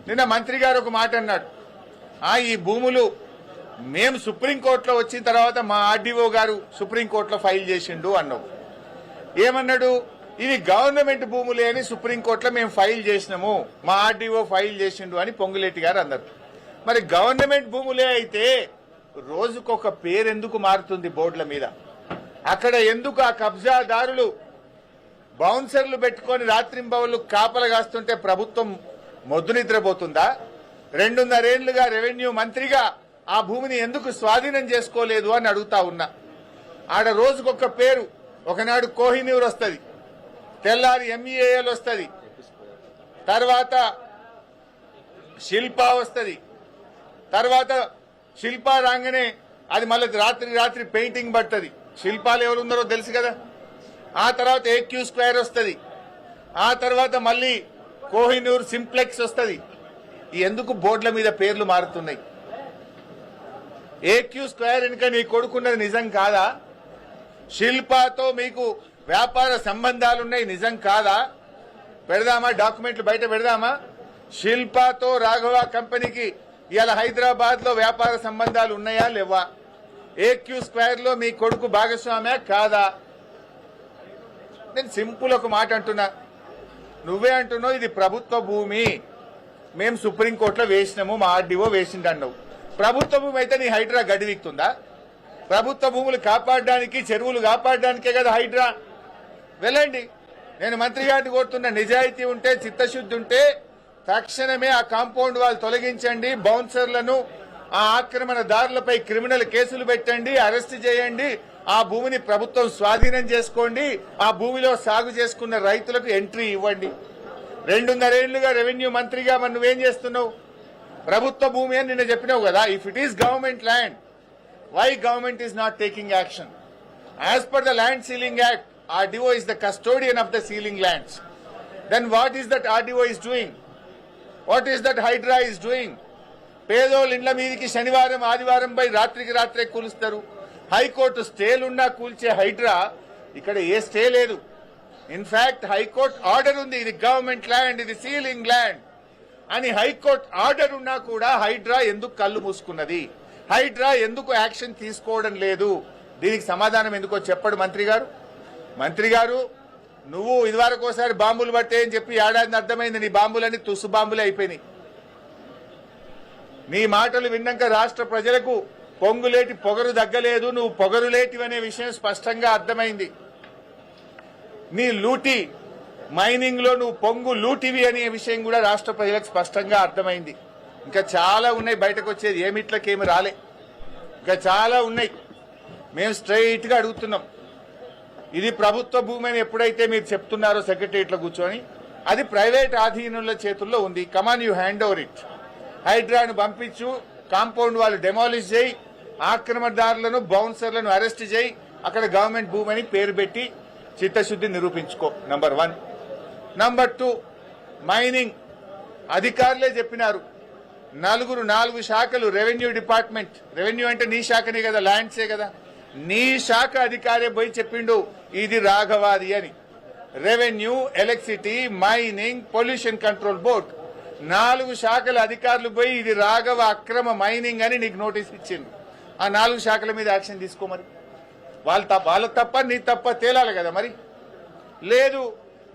నిన్న మంత్రి గారు ఒక మాట అన్నాడు, ఈ భూములు మేము సుప్రీంకోర్టులో వచ్చిన తర్వాత మా ఆర్డీఓ గారు సుప్రీంకోర్టులో ఫైల్ చేసిండు అన్నావు. ఏమన్నాడు? ఇవి గవర్నమెంట్ భూములే అని సుప్రీంకోర్టులో మేము ఫైల్ చేసినాము, మా ఆర్డీఓ ఫైల్ చేసిండు అని పొంగులేటి గారు అన్నారు. మరి గవర్నమెంట్ భూములే అయితే రోజుకొక పేరు ఎందుకు మారుతుంది బోర్డుల మీద? అక్కడ ఎందుకు ఆ కబ్జాదారులు బౌన్సర్లు పెట్టుకుని రాత్రింబవళ్లు కాపలు కాస్తుంటే ప్రభుత్వం మొద్దు నిద్రపోతుందా? 2.5 ఏళ్లుగా రెవెన్యూ మంత్రిగా ఆ భూమిని ఎందుకు స్వాధీనం చేసుకోలేదు అని అడుగుతా ఉన్నా. ఆడ రోజుకొక పేరు, ఒకనాడు కోహినూర్ వస్తుంది, తెల్లారి ఎంఈఏఎల్ వస్తుంది, తర్వాత శిల్పా వస్తుంది, తర్వాత శిల్పా రాగానే అది మళ్ళీ రాత్రి పెయింటింగ్ పడుతుంది. శిల్పాలు ఎవరు ఉన్నారో తెలుసు కదా. ఆ తర్వాత ఏక్యూ స్క్వేర్ వస్తుంది, ఆ తర్వాత మళ్ళీ కోహినూర్ సింప్లెక్స్ వస్తుంది. ఎందుకు బోర్డుల మీద పేర్లు మారుతున్నాయి? ఏక్యూ స్క్వేర్ వెనుక నీ కొడుకున్నది నిజం కాదా? శిల్పాతో మీకు వ్యాపార సంబంధాలున్నాయి నిజం కాదా? పెడదామా డాక్యుమెంట్లు బయట పెడదామా? శిల్పాతో రాఘవ కంపెనీకి ఇవాళ హైదరాబాద్ లో వ్యాపార సంబంధాలు ఉన్నాయా లేవా? ఏక్యూ స్క్వేర్ లో మీ కొడుకు భాగస్వామ్యా కాదా? నేను సింపుల్ ఒక మాట అంటున్నా, నువ్వే అంటున్నావు ఇది ప్రభుత్వ భూమి, మేము సుప్రీంకోర్టులో వేసినాము, మా ఆర్డీఓ వేసిండు అన్నావు. ప్రభుత్వ భూమి అయితే నీ హైడ్రా గడివిక్తుందా? ప్రభుత్వ భూములు కాపాడడానికి, చెరువులు కాపాడడానికే కదా హైడ్రా. వెళ్ళండి, నేను మంత్రి గారిని కోరుతున్న, నిజాయితీ ఉంటే, చిత్తశుద్ధి ఉంటే తక్షణమే ఆ కాంపౌండ్ వాళ్ళు తొలగించండి, బౌన్సర్లను, ఆ ఆక్రమణదారులపై క్రిమినల్ కేసులు పెట్టండి, అరెస్ట్ చేయండి, ఆ భూమిని ప్రభుత్వం స్వాధీనం చేసుకోండి, ఆ భూమిలో సాగు చేసుకున్న రైతులకు ఎంట్రీ ఇవ్వండి. 2.5 ఏళ్లుగా రెవెన్యూ మంత్రిగా మరి నువ్వేం చేస్తున్నావు? ప్రభుత్వ భూమి అని నిన్న చెప్పినావు కదా. If it is government land, why government is not taking action? As per the land ceiling act, RDO is the custodian of the sealing lands. Then what is that RDO is doing? What is that Hydra is doing? పేదోళ్ళ ఇండ్ల మీదకి శనివారం ఆదివారం పై రాత్రికి రాత్రే కూలుస్తారు. High court స్టేలున్నా కూల్చే Hydraa ఇక్కడ a stay లేదు. In fact high court order ఉంది, ఇది గవర్నమెంట్ ల్యాండ్, ఇది సీలింగ్ ల్యాండ్ అని హైకోర్టు ఆర్డర్ ఉన్నా కూడా హైడ్రా ఎందుకు కళ్ళు మూసుకున్నది? హైడ్రా ఎందుకు యాక్షన్ తీసుకోవడం లేదు? దీనికి సమాధానం ఎందుకో చెప్పడు మంత్రి గారు. మంత్రి గారు, నువ్వు ఇదివరకోసారి బాంబులు పట్టే అని చెప్పి ఏడాదిని అర్థమైంది, నీ బాంబులన్నీ తుస్సు బాంబులే అయిపోయినాయి. నీ మాటలు విన్నాక రాష్ట్ర ప్రజలకు పొంగులేటి పొగరు దగ్గలేదు, నువ్వు పొగరులేటివనే విషయం స్పష్టంగా అర్థమైంది. నీ లూటి మైనింగ్ లో నువ్వు పొంగు లూటివి అనే విషయం కూడా రాష్ట్ర ప్రజలకు స్పష్టంగా అర్థమైంది. ఇంకా చాలా ఉన్నాయి బయటకు వచ్చేది, ఏమిట్లకేమి రాలే, ఇంకా చాలా ఉన్నాయి. మేము స్ట్రైట్ గా అడుగుతున్నాం, ఇది ప్రభుత్వ భూమి అని ఎప్పుడైతే మీరు చెప్తున్నారో సెక్రటరియట్లో కూర్చొని, అది ప్రైవేట్ ఆధీనుల చేతుల్లో ఉంది. కమాన్, యూ హ్యాండ్ ఓవర్ ఇట్. హైడ్రాను పంపించు, కాంపౌండ్ వాళ్ళు డెమాలిష్ చేయి, ఆక్రమణదారులను బౌన్సర్లను అరెస్ట్ చేయి, అక్కడ గవర్నమెంట్ భూమి అని పేరు పెట్టి చిత్తశుద్ధి నిరూపించుకో. నంబర్ 1. నంబర్ 2, మైనింగ్ అధికారులే చెప్పినారు, 4 శాఖలు, రెవెన్యూ డిపార్ట్మెంట్, రెవెన్యూ అంటే నీ శాఖనే కదా, ల్యాండ్సే కదా, నీ శాఖ అధికారే పోయి చెప్పిండు ఇది రాఘవాది అని. Revenue, electricity, mining, pollution control board, 4 శాఖల అధికారులు పోయి ఇది రాఘవ అక్రమ మైనింగ్ అని నీకు నోటీస్ ఇచ్చింది. ఆ 4 శాఖల మీద యాక్షన్ తీసుకో. మరి వాళ్ళ తప్ప నీ తప్ప తేలాలి కదా. మరి లేదు,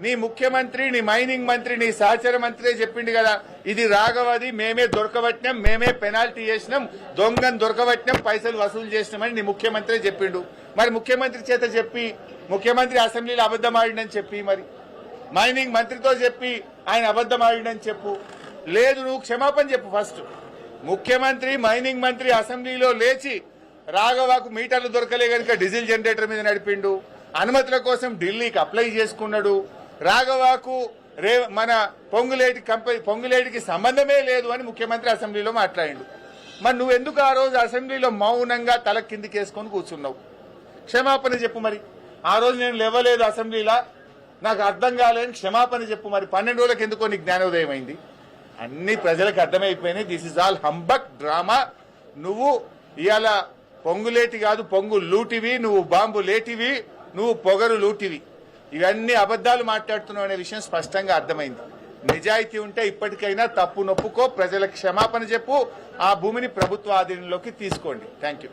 నీ ముఖ్యమంత్రి, నీ మైనింగ్ మంత్రి, నీ సహచర మంత్రి చెప్పిండు కదా ఇది రాఘవది, మేమే దొరకబట్టినాం, మేమే పెనాల్టీ చేసినాం, దొంగను దొరకబట్టినాం, పైసలు వసూలు చేసినామని నీ ముఖ్యమంత్రి చెప్పిండు. మరి ముఖ్యమంత్రి చేత చెప్పి, ముఖ్యమంత్రి అసెంబ్లీలో అబద్దం ఆడిండని చెప్పి, మరి మైనింగ్ మంత్రితో చెప్పి ఆయన అబద్దం ఆడిండని చెప్పు. లేదు, నువ్వు క్షమాపణ చెప్పు ఫస్ట్. ముఖ్యమంత్రి, మైనింగ్ మంత్రి అసెంబ్లీలో లేచి రాఘవకు మీటర్లు దొరకలే కనుక డీజిల్ జనరేటర్ మీద నడిపిండు, అనుమతుల కోసం ఢిల్లీకి అప్లై చేసుకున్నాడు, రాఘవకు మన పొంగులేటికి సంబంధమే లేదు అని ముఖ్యమంత్రి అసెంబ్లీలో మాట్లాడిండు. మరి నువ్వెందుకు ఆ రోజు అసెంబ్లీలో మౌనంగా తల కిందికేసుకొని కూర్చున్నావు? క్షమాపణ చెప్పు. మరి ఆ రోజు నేను లేవలేదు అసెంబ్లీలో, నాకు అర్థం కాలేని క్షమాపణ చెప్పు. మరి 12 రోజులకు ఎందుకో నీకు జ్ఞానోదయం అయింది. అన్ని ప్రజలకు అర్థమైపోయినాయి, this is all humbug drama. నువ్వు ఇవాళ పొంగులేటి కాదు, పొంగు లూటివి, నువ్వు బాంబు లేటివి, నువ్వు పొగరు లూటివి, ఇవన్నీ అబద్దాలు మాట్లాడుతున్నావు అనే విషయం స్పష్టంగా అర్థమైంది. నిజాయితీ ఉంటే ఇప్పటికైనా తప్పు నొప్పుకో, ప్రజలకు క్షమాపణ చెప్పు, ఆ భూమిని ప్రభుత్వ ఆధీనంలోకి తీసుకోండి. Thank you.